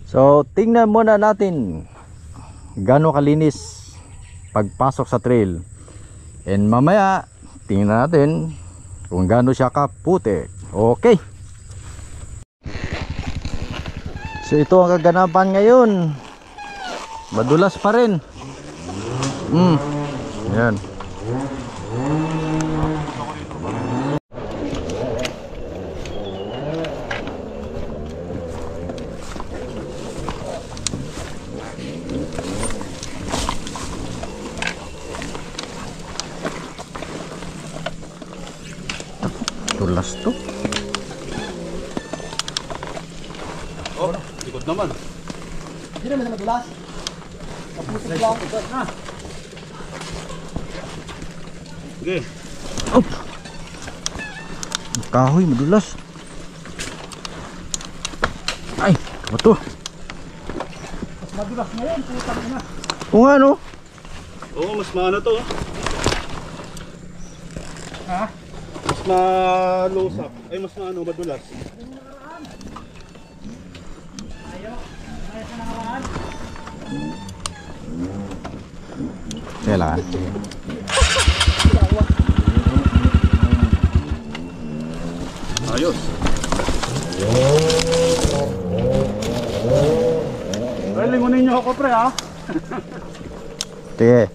So tingnan muna natin gaano kalinis pagpasok sa trail. And mamaya tingnan natin kung gaano siya kaputik. Okay. So ito ang kaganapan ngayon. Madulas pa rin. Yan. Dulas to. Oh, ikot naman. Hindi naman na madulas. Kaputik lang. Na. Okay. Op. Kahoy madulas. Ay, ano to? Mas madulas ngayon, putang ina. Kung ano? Oo, mas maano to. Ha? Mas malusak. Ay, mas maano, madulas. Kailangan. Ayos. Ay, lingunin niyo ako, pre, ha? Sige.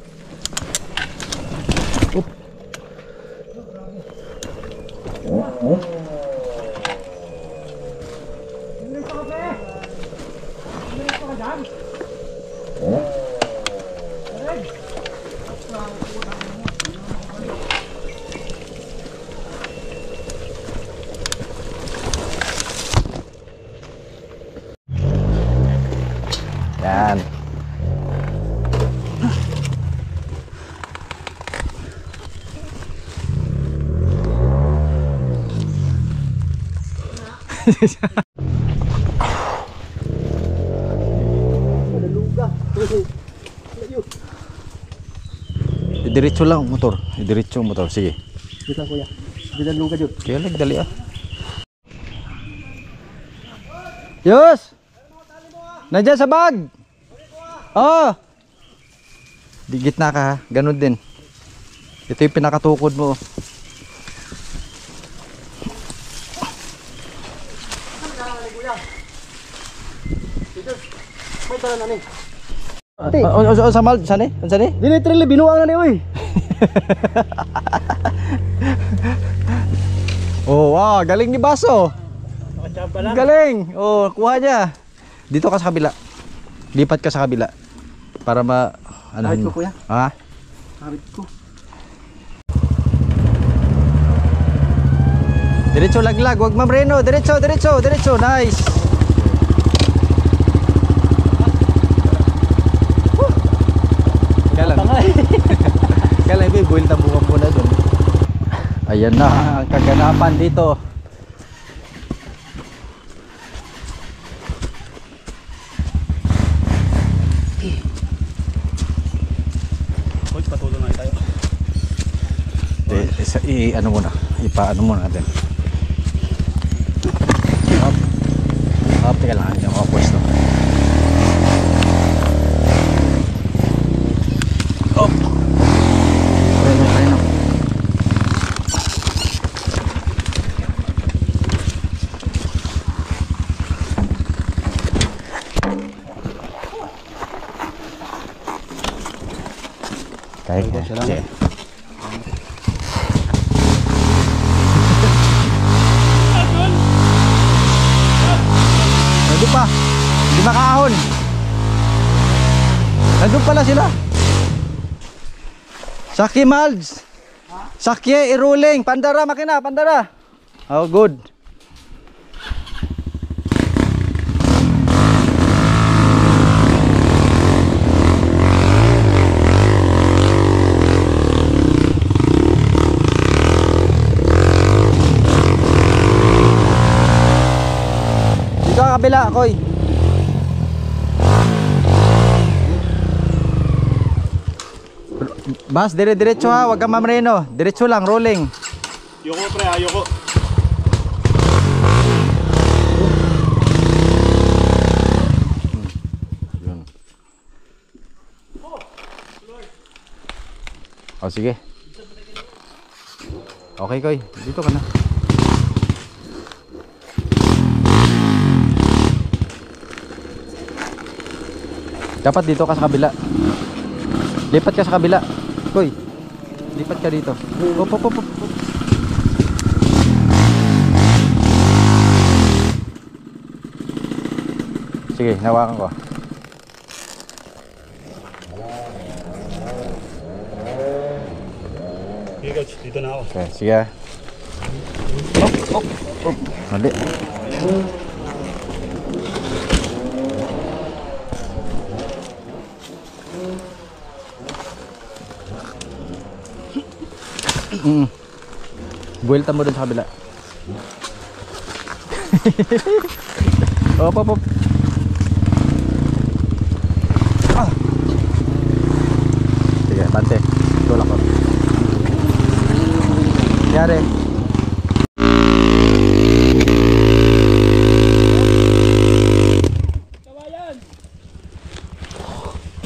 Dito ka, pre. Dito ka dyan. Yan. Luga. Diretso lang ang motor. Diretso ang motor. Sige. Dito lang, kuya. Dito lang luga, Jud. Kaya nagdali ah. Yus! Nandiyan sa bag! Oh! Di gitna ka ha. Ganun din. Ito yung pinakatukod mo. May tara na ni. Sa mal, saan eh? Saan eh? Dili trili binuang na ni, uy. Oh, wow, galing ni Baso. Nakachamba lang. Galing. Oh, kuha niya. Dito ka sa kabila. Lipat ka sa kabila. Para ma Kahit ko, kuya. Ha? Habit ko. Diretso laglag, wag mamreno. Diretso, diretso, diretso. Nice. Galang. Galang, buil na buwan muna doon. Ayan na ang kaganapan dito. Hoy, patuloy na tayo. Ano muna, ipaano muna natin. Hop. Hop, teka lang, hindi ako pwesto. Hop. Ayun. Kahit na siya. Nandun pa. Hindi makaahon. Nandun pala sila. Sakye Malds. Sakye iruling. Pandara makina. Pandara. Oh good. Dito ka kabila, Koy. Bas, dire-diretso ha, wag kang mamreno. Diretso lang, rolling. Yoko, pre, ayoko. O sige. Okay Koy, dito ka na. Dapat dito ka sa kabila. Lipat ka sa kabila. Koy, lipat ka dito. Op, op, op, op. Sige, nawakan ko. Okay, coach. Dito na ako. Okay, sige. Op, op, op. Mali. Buwelta mo dun sa kabila. Op, op, op. Ah. Sige, bante. Tulak ko. Yari.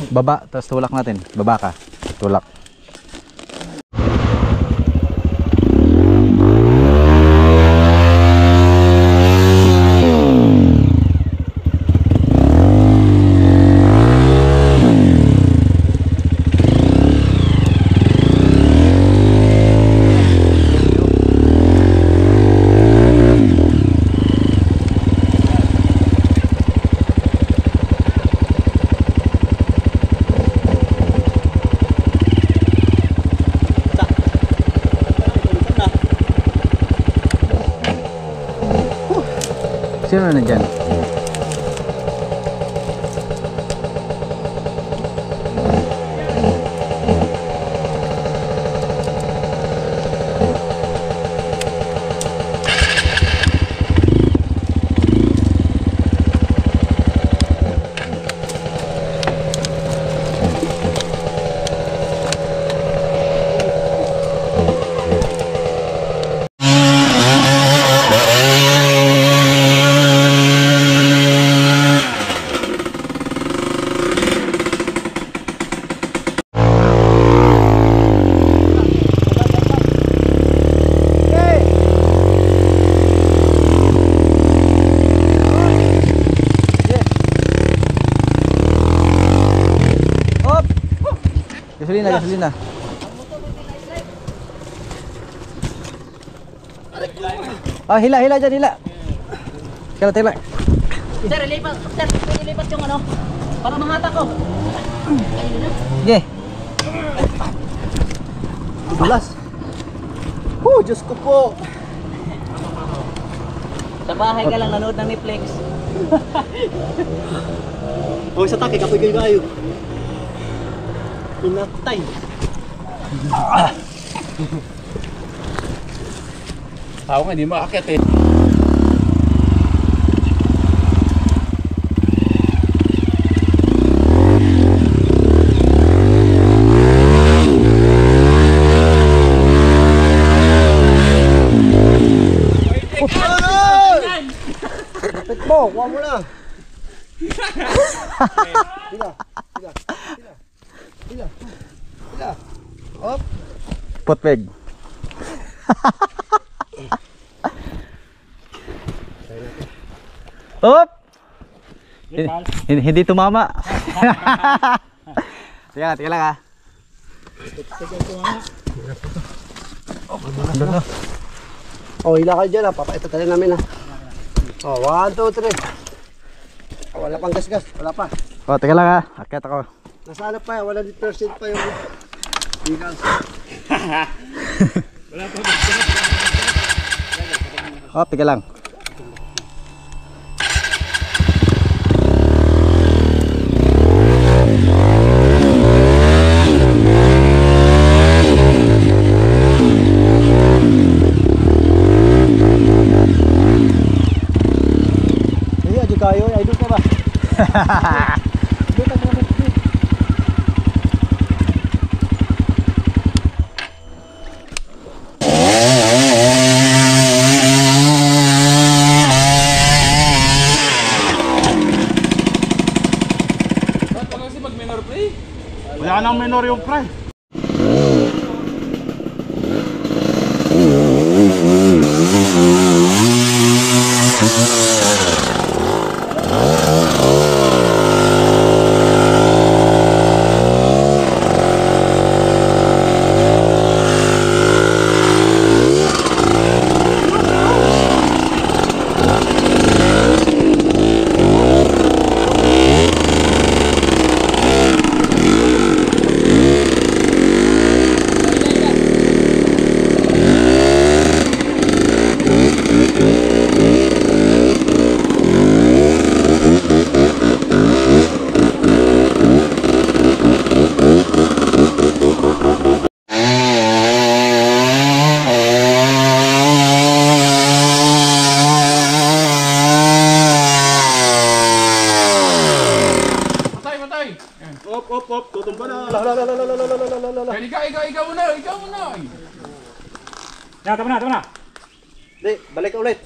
Baba, tapos tulak natin. Baba ka. Tulak. Sino na dyan? Gasolina, gasolina. Ah, hila, hila dyan, hila. Kala, tila. Sir, ilipat yung ano, para mahata ko. Sige. Dulas. Diyos ko po. Sa bahay ka lang nanood ng Netflix. Sa taki, kapoy kayo. Pinatay. Ako nga, hindi makakit eh. Lapit mo, kuha mo na. Hila. Hop. Potpeg. Hop! Hindi tumama. Teka lang ha. Hila ka dyan ha. Papakita tayo namin ha. 1, 2, 3. Wala pang gas-gas. Wala pa. Teka lang ha. Akyat ako. Nasa ano pa yan. 100% pa yung hila. Teka lang. Kayo, ay doon ka ba? Doon ka ba? Wala ka nang minor yung pre. Op. Tutumba na. Ikaw muna. Tama na. Di, balik ka ulit.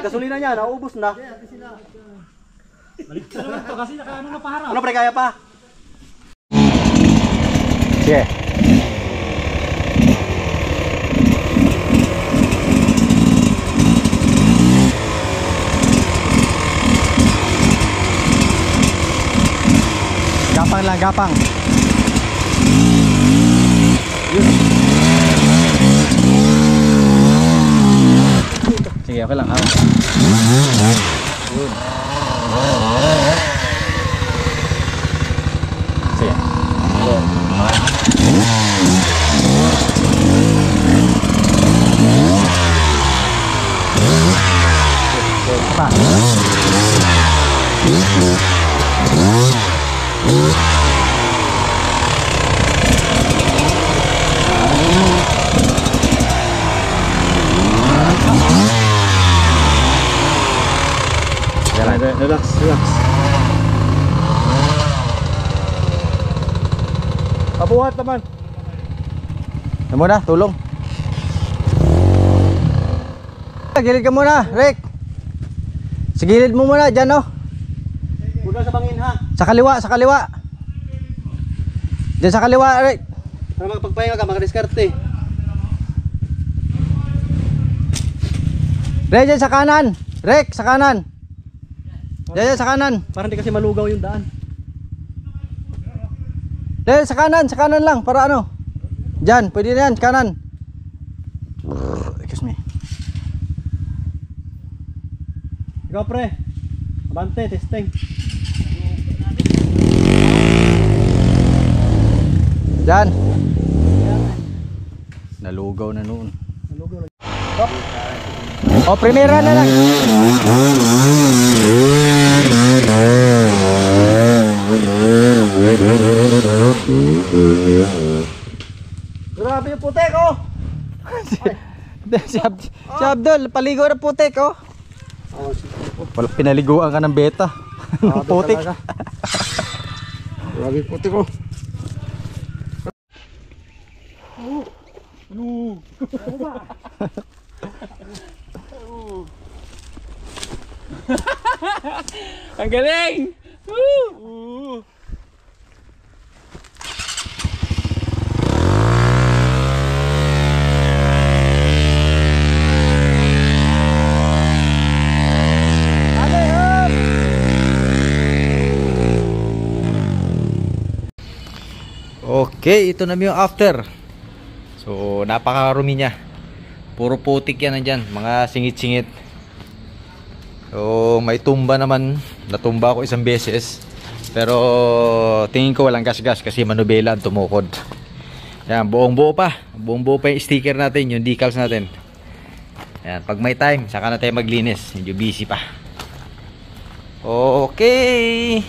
Gasolina niya, naubos na. Balik ka naman to kasi naka ano na paharap. Ano pre, kaya pa? Sige. Gapang lang, gapang. Sige, okay lang. Yun. Sige. Pa. Relax. Pabuhat naman. Yan muna, tulong. Gilid ka muna, Rick. Sa gilid mo muna, dyan oh. Huwag sa bangin ha. Sa kaliwa. Dyan sa kaliwa, Rick. Para magpagpahinga ka, makadiskarte. Rick, dyan sa kanan. Rick, sa kanan. Dyan sa kanan. Para hindi kasi malugaw yung daan. Dyan sa kanan lang, para ano. Dyan, pwede na yan, kanan. Excuse me. Ikaw pre. Abante, testing. Dyan. Nalugaw na noon. O, primera na lang. Grabe yung putek oh. Si Abdul, paligo na putik oh. Wala, pinaliguan ka ng beta. Putik. Grabe yung putek oh. Ang galing! Okay, ito na yung after. So, napakarumi niya. Puro putik yan nandyan, mga singit-singit. So, may tumba naman. Natumba ako isang beses. Pero, tingin ko walang gas-gas kasi manubela ang tumukod. Yan, buong-buo pa. Buong-buo pa yung sticker natin, yung decals natin. Yan, pag may time, saka na tayo maglinis. Medyo busy pa. Okay.